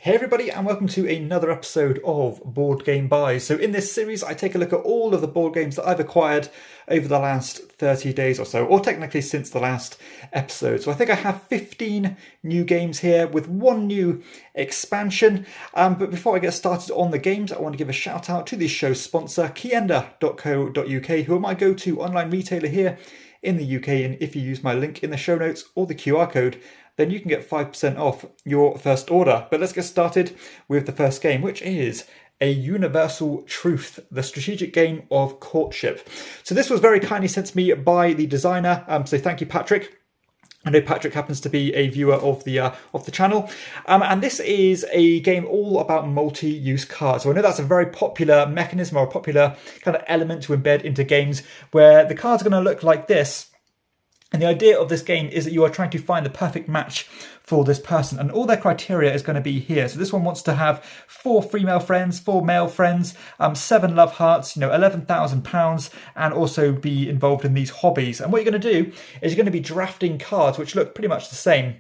Hey everybody, and welcome to another episode of Board Game Buys. So in this series I take a look at all of the board games that I've acquired over the last 30 days or so, or technically since the last episode. So I think I have 15 new games here with one new expansion. But before I get started on the games, I want to give a shout out to the show's sponsor, Kienda.co.uk, who are my go-to online retailer here in the UK. And if you use my link in the show notes or the QR code, then you can get 5% off your first order. But let's get started with the first game, which is A Universal Truth, the strategic game of courtship. So this was very kindly sent to me by the designer, so thank you, Patrick. I know Patrick happens to be a viewer of the channel, and this is a game all about multi-use cards. So I know that's a very popular mechanism or a popular kind of element to embed into games, where the cards are going to look like this. And the idea of this game is that you are trying to find the perfect match for this person, and all their criteria is going to be here. So this one wants to have 4 female friends, 4 male friends, 7 love hearts, £11,000, and also be involved in these hobbies. And what you're going to do is you're going to be drafting cards which look pretty much the same,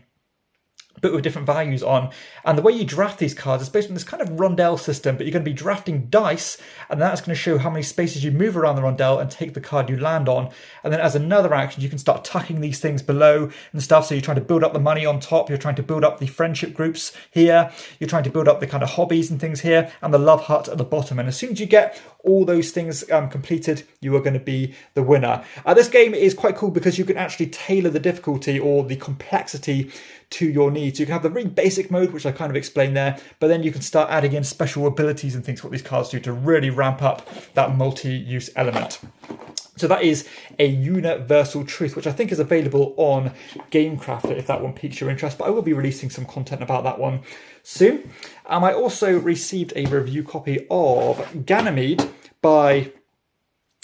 but with different values on. And the way you draft these cards is based on this kind of rondelle system, but you're going to be drafting dice, and that's going to show how many spaces you move around the rondelle and take the card you land on. And then as another action, you can start tucking these things below and stuff. So you're trying to build up the money on top, you're trying to build up the friendship groups here, you're trying to build up the kind of hobbies and things here, and the love heart at the bottom. And as soon as you get all those things completed, you are going to be the winner. This game is quite cool because you can actually tailor the difficulty or the complexity to your needs. You can have the really basic mode, which I kind of explained there, but then you can start adding in special abilities and things, what these cards do to really ramp up that multi-use element. So that is A Universal Truth, which I think is available on Gamecraft if that one piques your interest, but I will be releasing some content about that one soon. I also received a review copy of Ganymede by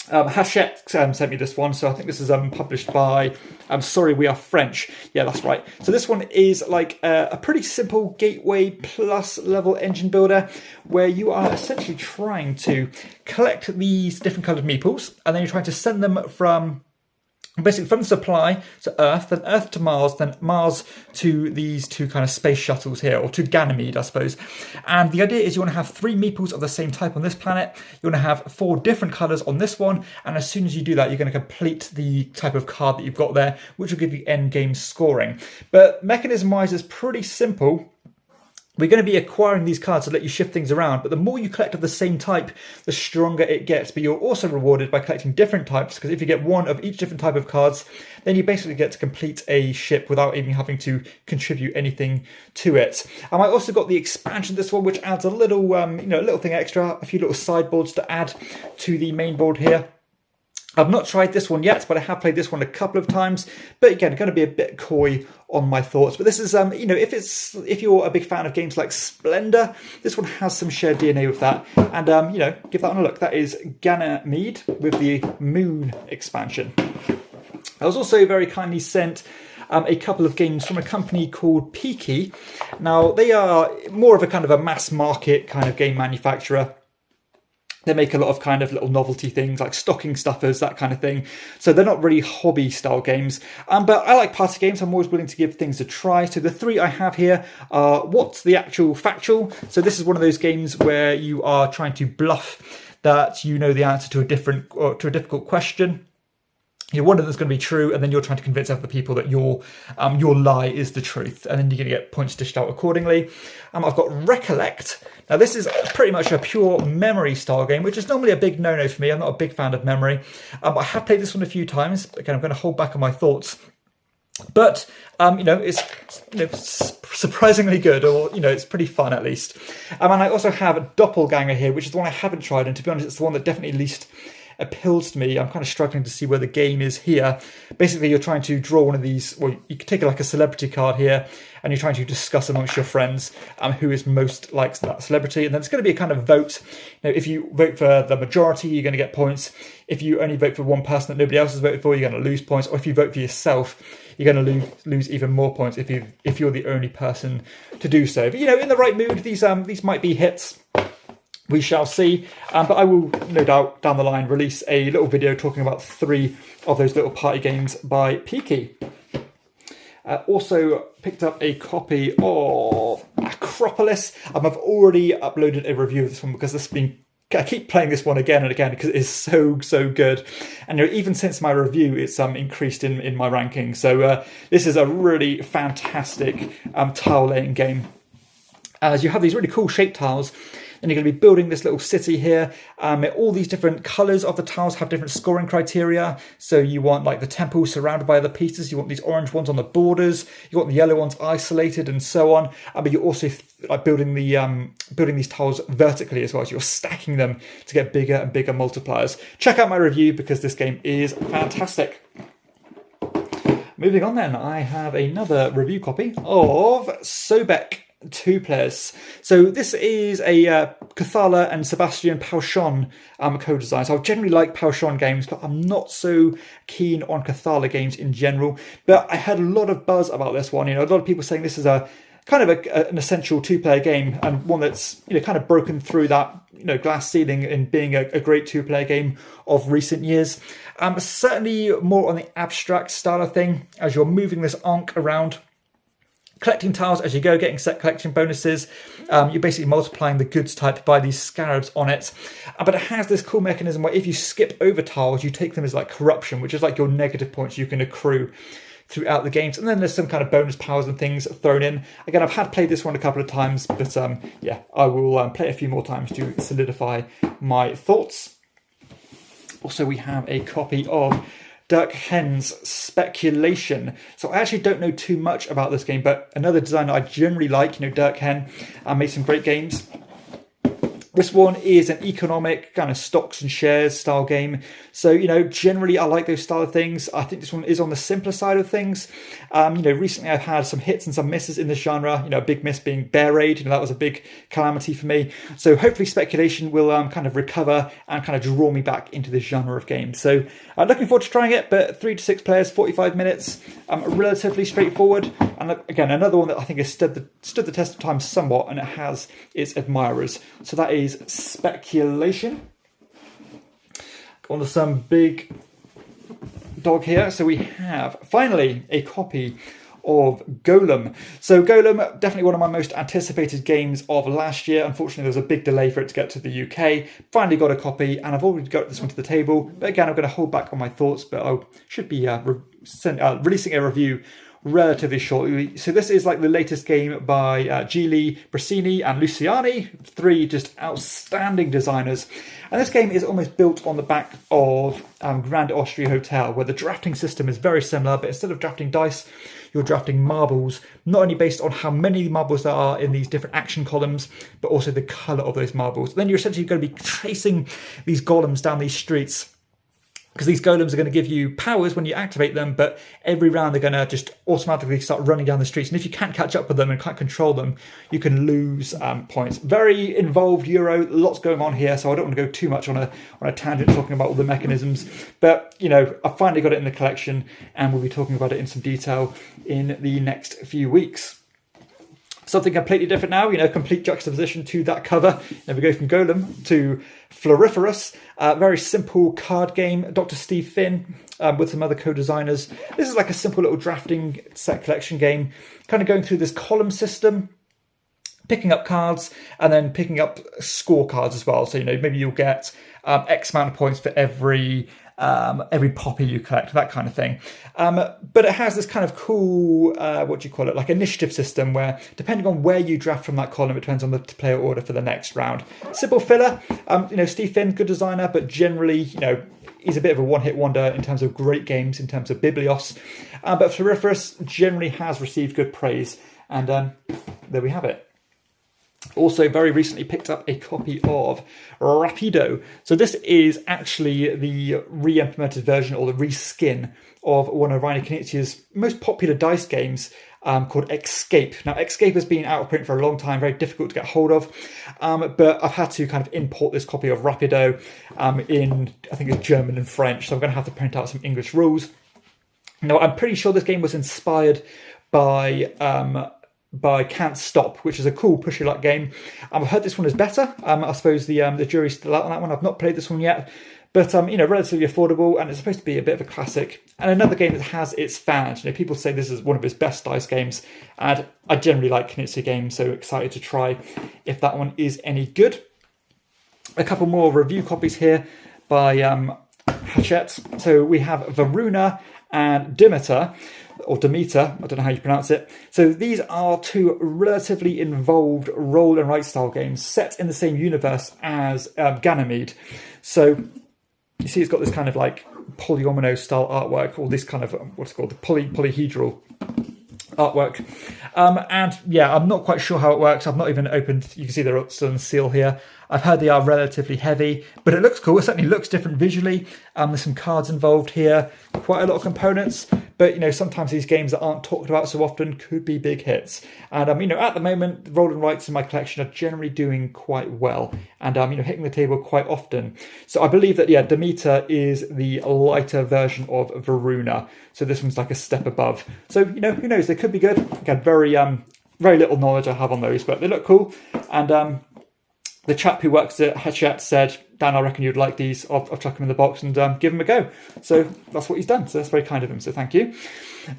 Hachette sent me this one, so I think this is published by Sorry We Are French. Yeah, that's right. So this one is like a pretty simple gateway plus level engine builder, where you are essentially trying to collect these different coloured meeples, and then you're trying to send them from basically from the supply to Earth, then Earth to Mars, then Mars to these 2 kind of space shuttles here, or to Ganymede, I suppose. And the idea is you want to have 3 meeples of the same type on this planet. You want to have 4 different colours on this one. And as soon as you do that, you're going to complete the type of card that you've got there, which will give you end game scoring. But mechanism-wise, it's pretty simple. We're going to be acquiring these cards to let you shift things around, but the more you collect of the same type, the stronger it gets. But you're also rewarded by collecting different types, because if you get 1 of each different type of cards, then you basically get to complete a ship without even having to contribute anything to it. I also got the expansion of this one, which adds a little, little thing extra, a few little sideboards to add to the main board here. I've not tried this one yet, but I have played this one a couple of times. But again, going to be a bit coy on my thoughts. But this is, if you're a big fan of games like Splendor, this one has some shared DNA with that. And, give that one a look. That is Ganymede with the Moon expansion. I was also very kindly sent a couple of games from a company called Peaky. Now, they are more of a kind of a mass market kind of game manufacturer. They make a lot of kind of little novelty things like stocking stuffers, that kind of thing. So they're not really hobby style games. But I like party games. I'm always willing to give things a try. So the 3 I have here are What's the Actual Factual? So this is one of those games where you are trying to bluff that you know the answer to a difficult question. One of them's going to be true, and then you're trying to convince other people that your lie is the truth, and then you're going to get points dished out accordingly. I've got Recollect. Now this is pretty much a pure memory style game, which is normally a big no-no for me. I'm not a big fan of memory. I have played this one a few times. Again, I'm going to hold back on my thoughts. But, it's surprisingly good, or, it's pretty fun at least. And I also have Doppelganger here, which is the one I haven't tried, and to be honest, it's the one that definitely least appeals to me. I'm kind of struggling to see where the game is here. Basically, you're trying to draw one of these, well, you could take like a celebrity card here, and you're trying to discuss amongst your friends who is most like that celebrity. And then it's going to be a kind of vote. If you vote for the majority, you're going to get points. If you only vote for one person that nobody else has voted for, you're going to lose points. Or if you vote for yourself, you're going to lose even more points if you're the only person to do so. But, in the right mood, these might be hits. We shall see, but I will no doubt down the line release a little video talking about 3 of those little party games by Peaky. Also picked up a copy of Acropolis. I've already uploaded a review of this one because I keep playing this one again and again because it is so good. And even since my review, it's increased in my ranking. So this is a really fantastic tile laying game. As you have these really cool shape tiles, and you're going to be building this little city here. All these different colours of the tiles have different scoring criteria. So you want like the temple surrounded by other pieces. You want these orange ones on the borders. You want the yellow ones isolated, and so on. But you're also like building these tiles vertically as well. So you're stacking them to get bigger and bigger multipliers. Check out my review because this game is fantastic. Moving on then, I have another review copy of Sobek. 2 players. So this is a Cathala and Sebastian Pauchon co-design. So I generally like Pauchon games, but I'm not so keen on Cathala games in general. But I had a lot of buzz about this one. A lot of people saying this is a kind of an essential 2-player game, and one that's kind of broken through that glass ceiling in being a great 2-player game of recent years. Certainly more on the abstract style of thing, as you're moving this Ankh around, collecting tiles as you go, getting set collection bonuses. You're basically multiplying the goods type by these scarabs on it. But it has this cool mechanism where if you skip over tiles, you take them as like corruption, which is like your negative points you can accrue throughout the games. And then there's some kind of bonus powers and things thrown in. Again, I've had played this one a couple of times, but yeah, I will play it a few more times to solidify my thoughts. Also, we have a copy of Dirk Hen's Speculation. So I actually don't know too much about this game, but another designer I generally like. Dirk Hen made some great games. This one is an economic kind of stocks and shares style game. So, generally I like those style of things. I think this one is on the simpler side of things. Recently I've had some hits and some misses in this genre. A big miss being Bear Raid. That was a big calamity for me. So hopefully Speculation will kind of recover and kind of draw me back into this genre of games. So I'm looking forward to trying it, but 3 to 6 players, 45 minutes, relatively straightforward. And again, another one that I think has stood the test of time somewhat, and it has its admirers. So that is Speculation. On to some big dog here. So we have finally a copy of Golem. So Golem, definitely one of my most anticipated games of last year. Unfortunately, there was a big delay for it to get to the UK. Finally got a copy, and I've already got this one to the table. But again, I'm going to hold back on my thoughts, but I should be releasing a review relatively shortly. So this is like the latest game by Gili, Brasini and Luciani, 3 just outstanding designers. And this game is almost built on the back of Grand Austria Hotel, where the drafting system is very similar, but instead of drafting dice, you're drafting marbles, not only based on how many marbles there are in these different action columns, but also the colour of those marbles. Then you're essentially going to be chasing these golems down these streets, because these golems are going to give you powers when you activate them, but every round they're going to just automatically start running down the streets. And if you can't catch up with them and can't control them, you can lose points. Very involved Euro, lots going on here, so I don't want to go too much on a tangent talking about all the mechanisms. But, I finally got it in the collection, and we'll be talking about it in some detail in the next few weeks. Something completely different now, complete juxtaposition to that cover. Then we go from Golem to Floriferous. Very simple card game. Dr. Steve Finn with some other co-designers. This is like a simple little drafting set collection game. Kind of going through this column system, picking up cards, and then picking up scorecards as well. So, maybe you'll get X amount of points for every poppy you collect, that kind of thing. But it has this kind of cool, like initiative system where depending on where you draft from that column, it depends on the player order for the next round. Simple filler. Steve Finn, good designer, but generally, he's a bit of a one-hit wonder in terms of great games, in terms of Biblios. But Floriferous generally has received good praise. And there we have it. Also, very recently picked up a copy of Rapido. So this is actually the re-implemented version, or the reskin of one of Reiner Knizia's most popular dice games, called Xscape. Now, Xscape has been out of print for a long time, very difficult to get hold of, but I've had to kind of import this copy of Rapido in, I think it's German and French, so I'm going to have to print out some English rules. Now, I'm pretty sure this game was inspired by Can't Stop, which is a cool push your luck game. I've heard this one is better. I suppose the jury's still out on that one. I've not played this one yet, But, relatively affordable, and it's supposed to be a bit of a classic. And another game that has its fans. People say this is one of his best dice games, and I generally like Knizia games, so excited to try if that one is any good. A couple more review copies here by Hachette. So we have Varuna and Dimitar, or Dimitar, I don't know how you pronounce it. So these are two relatively involved roll and write style games set in the same universe as Ganymede. So you see it's got this kind of like polyomino style artwork, or this kind of, what's it called, the polyhedral artwork. And yeah, I'm not quite sure how it works. I've not even opened, you can see they're still in the seal here. I've heard they are relatively heavy, but it looks cool. It certainly looks different visually. There's some cards involved here, quite a lot of components, but sometimes these games that aren't talked about so often could be big hits. And at the moment, the roll and writes in my collection are generally doing quite well, and hitting the table quite often. So I believe that Dimitar is the lighter version of Varuna. So this one's like a step above. So who knows? They could be good. Again, very little knowledge I have on those, but they look cool. And the chap who works at Hachette said, Dan, I reckon you'd like these. I'll chuck them in the box and give them a go. So that's what he's done. So that's very kind of him. So thank you.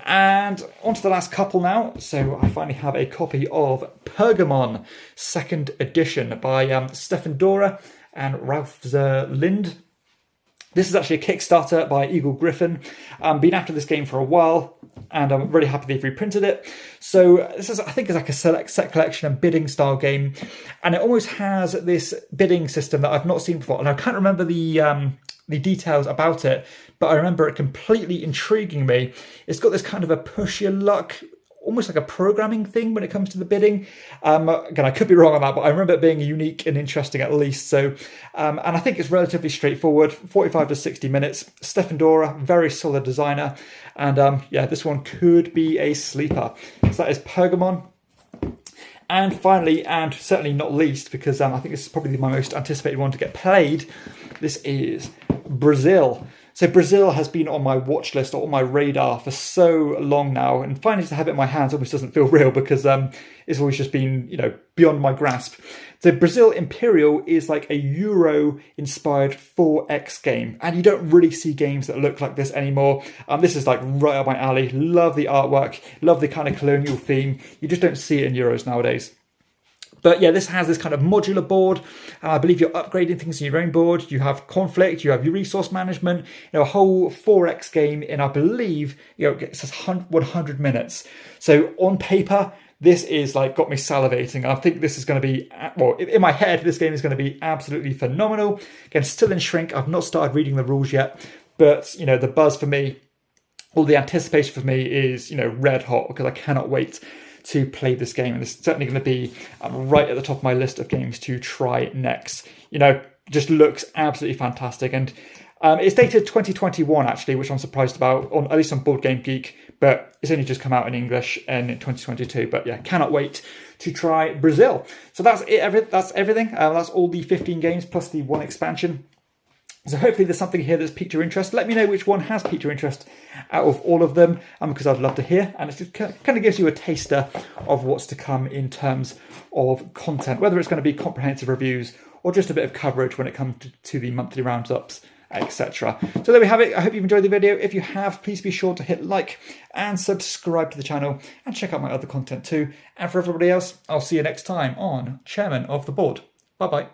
And on to the last couple now. So I finally have a copy of Pergamon, 2nd edition by Stefan Dora and Ralph Lind. This is actually a Kickstarter by Eagle Griffin. Been after this game for a while, and I'm really happy they've reprinted it. So this is, I think, is like a select set collection and bidding style game, and it almost has this bidding system that I've not seen before, and I can't remember the details about it, but I remember it completely intriguing me. It's got this kind of a push your luck, almost like a programming thing when it comes to the bidding. Again, I could be wrong on that, but I remember it being unique and interesting at least. So, and I think it's relatively straightforward, 45 to 60 minutes. Stefan Dora, very solid designer. And this one could be a sleeper. So that is Pergamon. And finally, and certainly not least, because I think this is probably my most anticipated one to get played, this is Brazil. So Brazil has been on my watch list or on my radar for so long now, and finally to have it in my hands almost doesn't feel real because it's always just been, beyond my grasp. So Brazil Imperial is like a Euro-inspired 4X game, and you don't really see games that look like this anymore. This is like right up my alley. Love the artwork, love the kind of colonial theme. You just don't see it in Euros nowadays. But yeah, this has this kind of modular board. I believe you're upgrading things in your own board. You have conflict, you have your resource management, a whole 4X game in, I believe, it says 100 minutes. So on paper, this is like got me salivating. I think this is going to be, well, in my head, this game is going to be absolutely phenomenal. Again, still in shrink. I've not started reading the rules yet, but the buzz for me, or the anticipation for me is, red hot, because I cannot wait to play this game, and it's certainly going to be right at the top of my list of games to try next. Just looks absolutely fantastic, and it's dated 2021 actually, which I'm surprised about, at least on Board Game Geek, but it's only just come out in English in 2022. But yeah, cannot wait to try Brazil. So that's it. That's everything. That's all the 15 games plus the one expansion. So hopefully there's something here that's piqued your interest. Let me know which one has piqued your interest out of all of them, because I'd love to hear. And it just kind of gives you a taster of what's to come in terms of content, whether it's going to be comprehensive reviews or just a bit of coverage when it comes to the monthly roundups, etc. So there we have it. I hope you've enjoyed the video. If you have, please be sure to hit like and subscribe to the channel and check out my other content too. And for everybody else, I'll see you next time on Chairman of the Board. Bye-bye.